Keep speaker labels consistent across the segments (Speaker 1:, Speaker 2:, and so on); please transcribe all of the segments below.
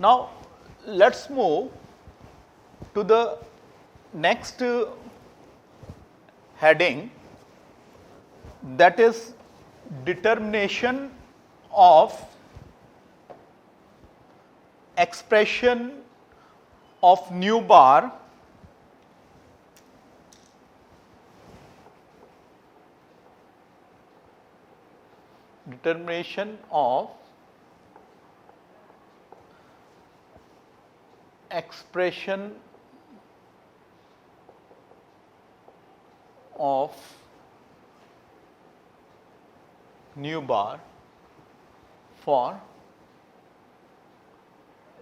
Speaker 1: Now let's move to the next heading, that is determination of expression of nu bar determination of expression of nu bar for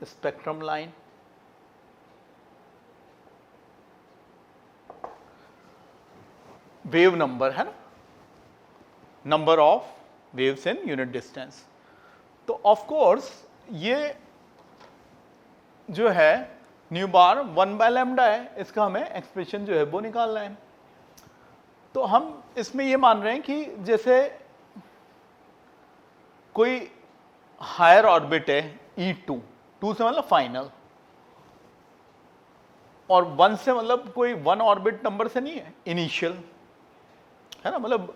Speaker 1: spectrum line wave number है ना, number of waves in unit distance. तो of course ये जो है new बार 1/λ है, इसका हमें expression जो है वो निकालना है। तो हम इसमें ये मान रहे हैं कि जैसे कोई हायर ऑर्बिट है E2, 2 से मतलब फाइनल, और 1 से मतलब कोई 1 ऑर्बिट नंबर से नहीं है, इनिशियल है ना, मतलब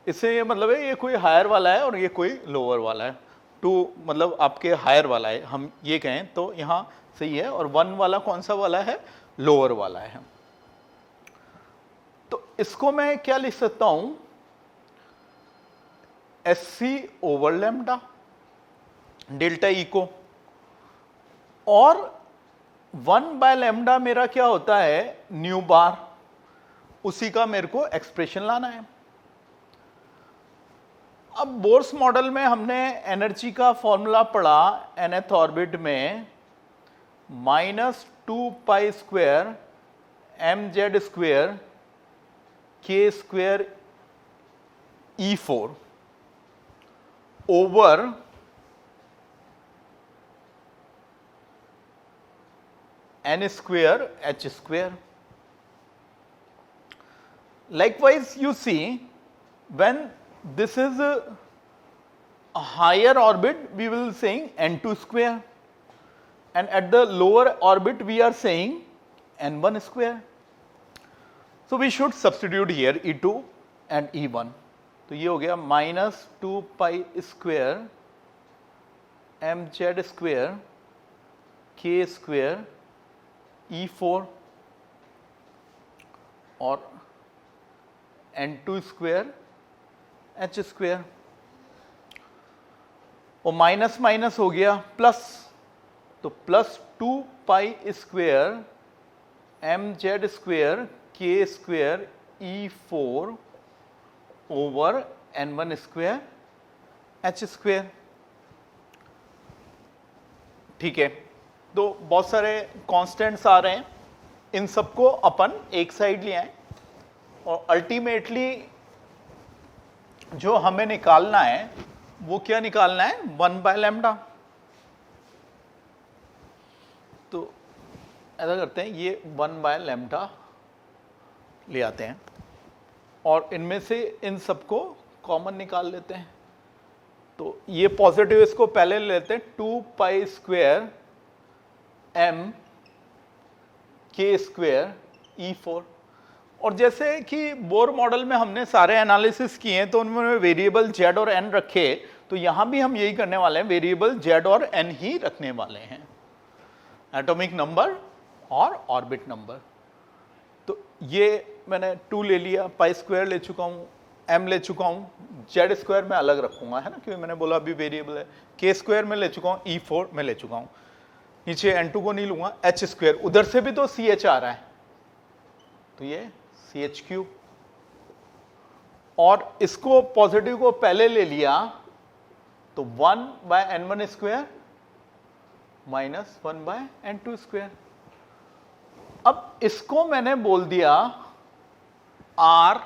Speaker 1: इससे ये मतलब है ये कोई हायर वाला है और ये कोई लोअर वाला है। 2 मतलब आपके हायर वाला है, हम ये कहें तो यहां सही है, और 1 वाला कौन सा वाला है, लोअर वाला है। तो इसको मैं क्या लिख सकता हूं, SC/λ डेल्टा ई को, और 1/λ मेरा क्या होता है, न्यू बार, उसी का मेरे को एक्सप्रेशन लाना है। अब बोर्स मॉडल में हमने एनर्जी का फॉर्मूला पढ़ा nth ऑर्बिट में -2π² mz² k² E4 over n² h²। Likewise, you see, when this is a higher orbit, we will saying n2², and at the lower orbit we are saying n1²। So we should substitute here E2 and E1। तो ये हो गया -2π² mz² k² E4 और n2² h², और minus minus हो गया plus, तो +2π² mz² k² E4 over n1² h²। ठीक है, तो बहुत सारे कांस्टेंट्स आ रहे हैं, इन सबको अपन एक साइड ले आए, और अल्टीमेटली जो हमें निकालना है वो क्या निकालना है, 1/λ। तो ऐसा करते हैं, ये 1/λ ले आते हैं और इनमें से इन सबको कॉमन निकाल लेते हैं। तो ये पॉजिटिव इसको पहले ले लेते हैं, 2π² m k² E4। और जैसे कि बोर मॉडल में हमने सारे एनालिसिस किए हैं तो उनमें वेरिएबल z और n रखे, तो यहां भी हम यही करने वाले हैं, वेरिएबल z और n ही रखने वाले हैं, एटॉमिक नंबर और ऑर्बिट नंबर। तो ये मैंने 2 ले लिया, π² ले चुका हूं, m ले चुका हूं, z² में अलग रखूंगा है ना, क्योंकि मैंने बोला अभी वेरिएबल है, k² में ले चुका हूं, E4 में ले चुका हूं, नीचे n2 को नहीं लूंगा, h², उधर से भी तो CH आ रहा है, तो ये CH3, और इसको पॉजिटिव को पहले ले लिया, तो 1/n1² -1/n2²। अब इसको मैंने बोल दिया R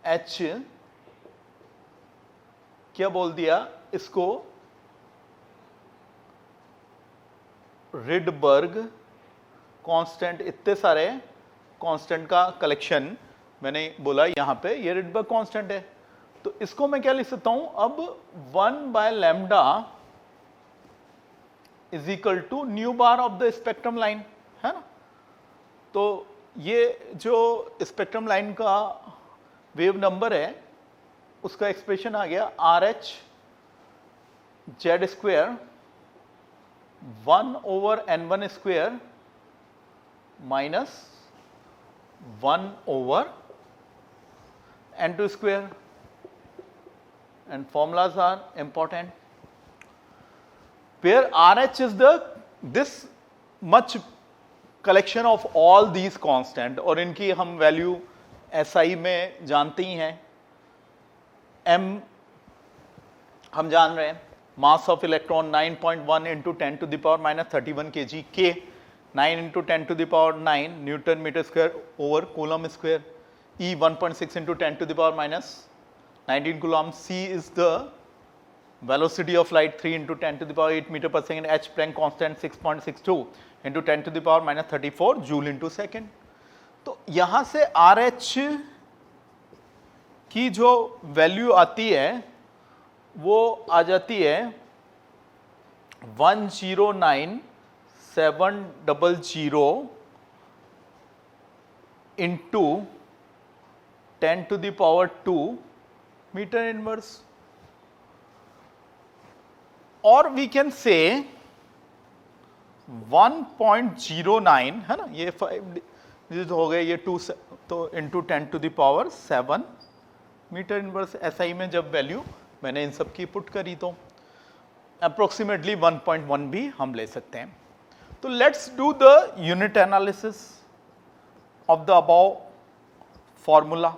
Speaker 1: H, क्या बोल दिया इसको, रिडबर्ग कांस्टेंट, इतने सारे कांस्टेंट का कलेक्शन मैंने बोला यहां पे, ये रिडबर्ग कांस्टेंट है। तो इसको मैं क्या लिख सकता हूं अब, 1/λ is equal to nu bar of the spectrum line, है ना। तो ये जो स्पेक्ट्रम लाइन का वेव नंबर है उसका एक्सप्रेशन आ गया R H Z square 1/n1 square minus 1/n2 square, and formulas are important where RH is this much collection of all these constant, और इनकी हम वैल्यू SI में जानते ही हैं। M हम जान रहे हैं, mass of electron 9.1 into 10 to the power minus 31 kg, K 9 into 10 to the power 9 newton metre square over coulomb square, E 1.6 into 10 to the power minus 19 coulomb, C is the velocity of light 3 into 10 to the power 8 meter per second, H Planck constant 6.62 into 10 to the power minus 34 joule into second। तो यहां से RH की जो value आती है वो आ जाती है 109,700 into 10 to the power 2 metre inverse, और वी कैन से 1.09, है ना, ये 5 डिजिट हो गए, ये 2 तो into 10 to the power 7 metre inverse. SI में जब वैल्यू मैंने इन सब की पुट करी तो अप्रोक्सीमेटली 1.1 भी हम ले सकते हैं। तो let's do the unit analysis of the above formula.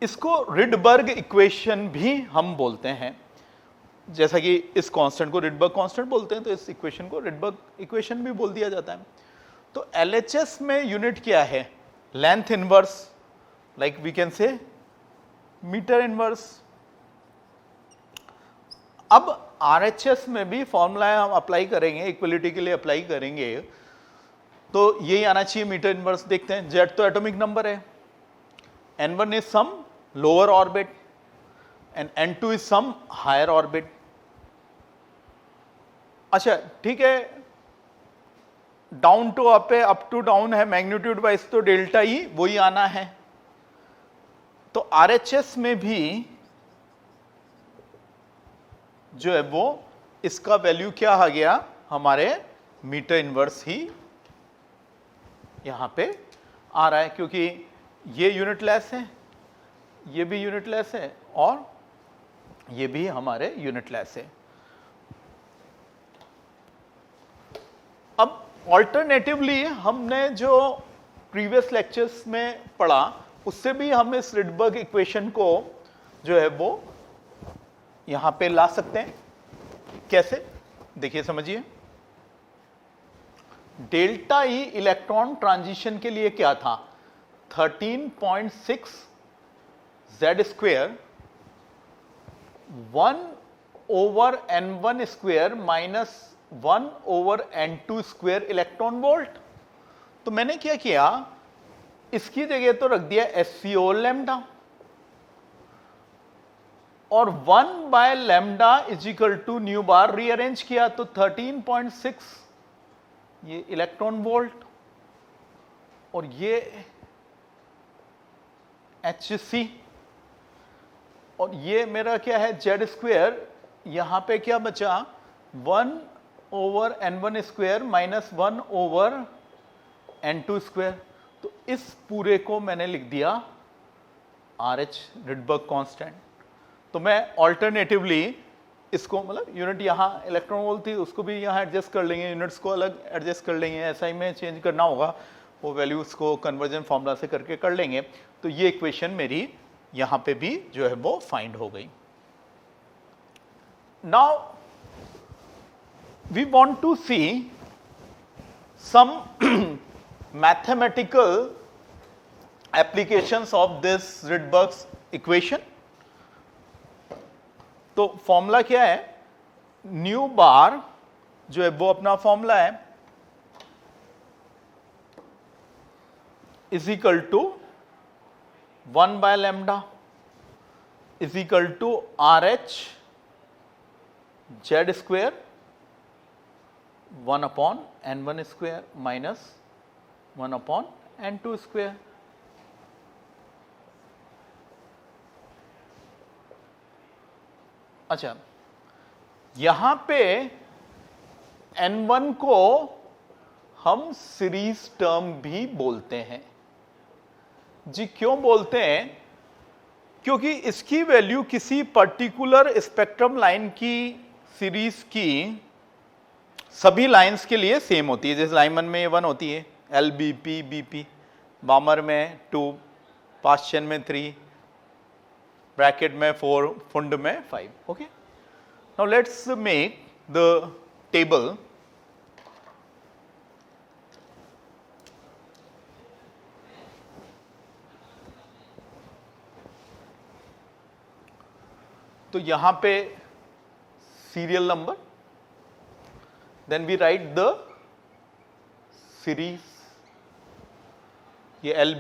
Speaker 1: इसको रिडबर्ग इक्वेशन भी हम बोलते हैं, जैसा कि इस कांस्टेंट को रिडबर्ग कांस्टेंट बोलते हैं तो इस इक्वेशन को रिडबर्ग इक्वेशन भी बोल दिया जाता है। तो LHS में यूनिट क्या है, length inverse, like we can say metre inverse. अब RHS में भी फॉर्मूला हम अप्लाई करेंगे, इक्वलिटी के लिए अप्लाई करेंगे, तो यही आना चाहिए मीटर इनवर्स। देखते हैं, Z तो एटॉमिक नंबर है, N1 is some lower orbit and N2 is some higher orbit। अच्छा ठीक है, डाउन टू अप है, अप टू डाउन है, मैग्नीट्यूड वाइज तो डेल्टा ही वही आना है। तो RHS में भी जो है वो इसका वैल्यू क्या आ गया, हमारे मीटर इनवर्स ही यहां पे आ रहा है, क्योंकि ये यूनिटलेस है, ये भी यूनिटलेस है और ये भी हमारे यूनिटलेस है। अब ऑल्टरनेटिवली हमने जो प्रीवियस लेक्चर्स में पढ़ा उससे भी हम इस रिडबर्ग इक्वेशन को जो है वो यहां पे ला सकते हैं। कैसे, देखिए समझिए। डेल्टा ई इलेक्ट्रॉन ट्रांजिशन के लिए क्या था, 13.6 Z square 1/n1 square minus 1/n2 square electron volt. तो मैंने क्या किया, इसकी जगह तो रख दिया SCO लैम्डा, और 1/λ is equal to nu bar rearrange किया, तो 13.6 ये इलेक्ट्रॉन वोल्ट और ये HC, और ये मेरा क्या है Z स्क्वेयर, यहां पे क्या बचा 1/n1 square minus 1/n2 square. तो इस पूरे को मैंने लिख दिया RH रिडबर्ग कांस्टेंट। तो मैं ऑल्टरनेटिवली इसको, मतलब यूनिट यहाँ इलेक्ट्रॉन वोल्ट थी, उसको भी यहाँ एडजस्ट कर लेंगे, यूनिट्स को अलग एडजस्ट कर लेंगे, SI में चेंज करना होगा वो वैल्यूज को कन्वर्जन फॉर्मूला से करके कर लेंगे। तो ये इक्वेशन मेरी यहाँ पे भी जो है वो फाइंड हो गई। Now we want to see some mathematical applications of this Rydberg's equation. तो फॉर्मूला क्या है, न्यू बार जो है वो अपना फॉर्मूला है is equal to 1/λ is equal to RH Z square 1 upon n1 square minus 1 upon n2 square. अच्छा, यहां पे n1 को हम सीरीज टर्म भी बोलते हैं जी। क्यों बोलते हैं? क्योंकि इसकी वैल्यू किसी पर्टिकुलर स्पेक्ट्रम लाइन की सीरीज की सभी लाइंस के लिए सेम होती है। जैसे लाइन 1 में 1 होती है, L B P B P, Balmer में 2, पाश्चन में 3, ब्रैकेट में 4, फुंड में 5। Okay, now let's make the table. तो यहां पे serial number, then we write the series. ये एल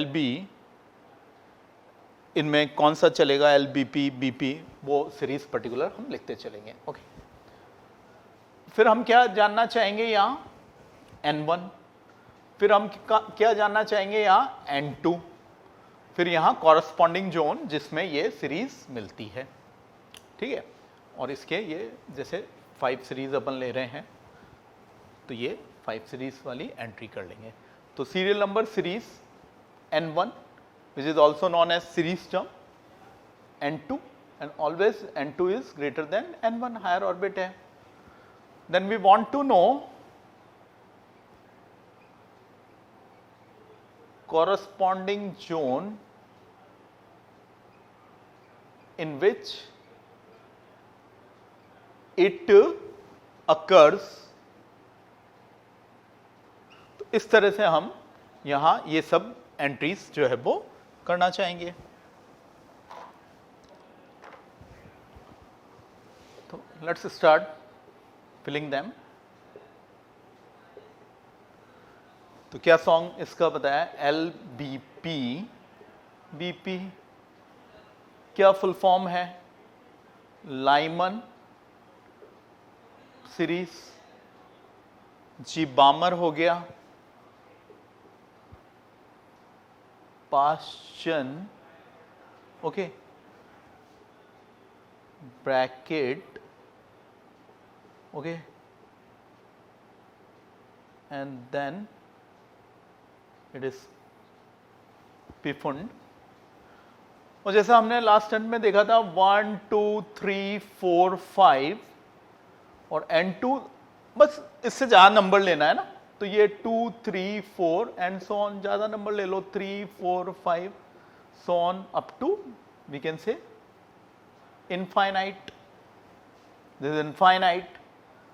Speaker 1: बी इनमें कौन सा चलेगा, L B P B P, वो सीरीज पर्टिकुलर हम लिखते चलेंगे। ओके, फिर हम क्या जानना चाहेंगे यहां n1, फिर हम क्या जानना चाहेंगे यहां n2, फिर यहां कॉरस्पॉन्डिंग जोन जिसमें ये सीरीज मिलती है। ठीक है, और इसके ये जैसे 5 सीरीज अपन ले रहे हैं तो ये 5 सीरीज वाली एंट्री कर लेंगे। तो serial number series n1 which is also known as series term, n2, and always n2 is greater than n1, higher orbit है। Then we want to know corresponding zone in which it occurs। तो इस तरह से हम यहां ये सब entries जो है वो करना चाहेंगे। तो लेट्स स्टार्ट फिलिंग देम। तो क्या सॉन्ग इसका बताया, L B P B P, क्या फुल फॉर्म है, लाइमन सीरीज। जी बामर हो गया, Paschen, okay, bracket, okay, and then it is Pfund. और जैसा हमने लास्ट एंड में देखा था 1 2 3 4 5 और n2, बस इससे ज्यादा नंबर लेना है ना, तो ये 2 3 4 एंड सो ऑन, ज्यादा नंबर ले लो 3 4 5 so on up to we can say infinite. This is infinite.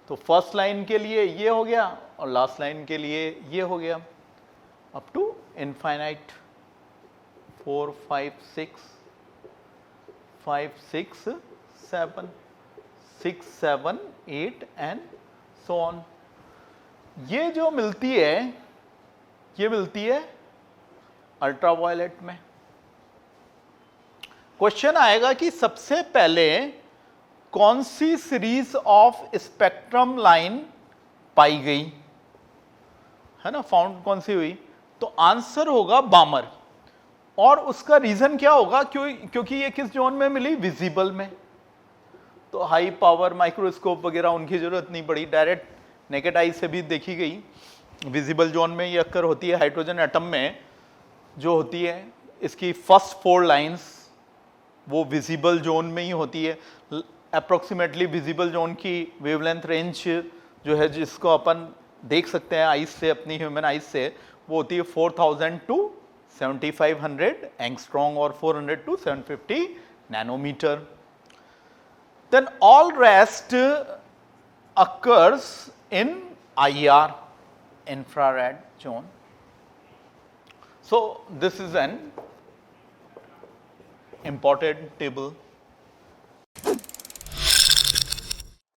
Speaker 1: तो फर्स्ट लाइन के लिए ये हो गया और लास्ट लाइन के लिए ये हो गया, up to infinite. 4 5 6 5 6 7 6 7 8 and so on. ये जो मिलती है ये मिलती है अल्ट्रावायलेट में। क्वेश्चन आएगा कि सबसे पहले कौन सी सीरीज ऑफ स्पेक्ट्रम लाइन पाई गई है ना, फाउंड कौन सी हुई, तो आंसर होगा बामर। और उसका रीजन क्या होगा, क्योंकि ये किस जोन में मिली, विजिबल में। तो हाई पावर माइक्रोस्कोप वगैरह उनकी जरूरत नहीं पड़ी, डायरेक्ट नेकेड आई से भी देखी गई। विजिबल जोन में ये अक्कर होती है हाइड्रोजन एटम में जो होती है, इसकी फर्स्ट 4 लाइंस वो विजिबल जोन में ही होती है। अप्रोक्सीमेटली विजिबल जोन की वेवलेंथ रेंज जो है जिसको अपन देख सकते हैं आइस से, अपनी ह्यूमन आइस से, वो होती है 4000 टू 7500 एंगस्ट्रॉन्ग और 400 to 750 nanometre. Then all rest occurs in IR, infrared zone. So this is an important table.